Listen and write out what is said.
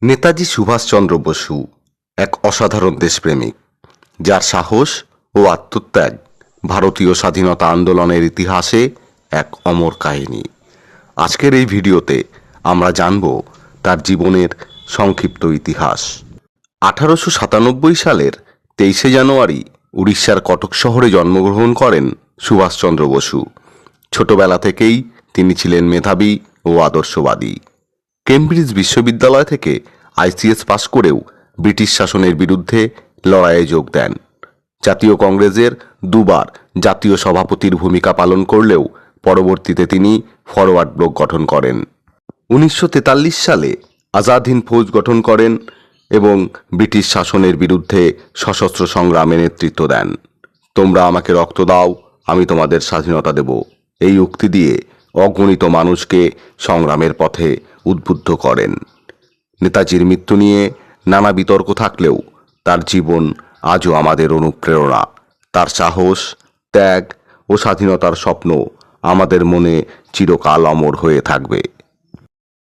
নেতাজি সুভাষচন্দ্র বসু এক অসাধারণ দেশপ্রেমিক, যার সাহস ও আত্মত্যাগ ভারতীয় স্বাধীনতা আন্দোলনের ইতিহাসে এক অমর কাহিনী। আজকের এই ভিডিওতে আমরা জানব তার জীবনের সংক্ষিপ্ত ইতিহাস। 1897 সালের 23শে জানুয়ারি উড়িষ্যার কটক শহরে জন্মগ্রহণ করেন সুভাষচন্দ্র বসু। ছোটবেলা থেকেই তিনি ছিলেন মেধাবী ও আদর্শবাদী। কেমব্রিজ বিশ্ববিদ্যালয় থেকে আইসিএস পাশ করেও ব্রিটিশ শাসনের বিরুদ্ধে লড়াইয়ে যোগ দেন। জাতীয় কংগ্রেসের দুবার জাতীয় সভাপতির ভূমিকা পালন করলেও পরবর্তীতে তিনি ফরওয়ার্ড ব্লক গঠন করেন। 1943 সালে আজাদ হিন্দ ফৌজ গঠন করেন এবং ব্রিটিশ শাসনের বিরুদ্ধে সশস্ত্র সংগ্রামে নেতৃত্ব দেন। তোমরা আমাকে রক্ত দাও, আমি তোমাদের স্বাধীনতা দেব, এই উক্তি দিয়ে অগণিত মানুষকে সংগ্রামের পথে উদ্বুদ্ধ করেন। নেতাজির মৃত্যু নিয়ে নানা বিতর্ক থাকলেও তার জীবন আজও আমাদের অনুপ্রেরণা। তার সাহস, ত্যাগ ও স্বাধীনতার স্বপ্ন আমাদের মনে চিরকাল অমর হয়ে থাকবে।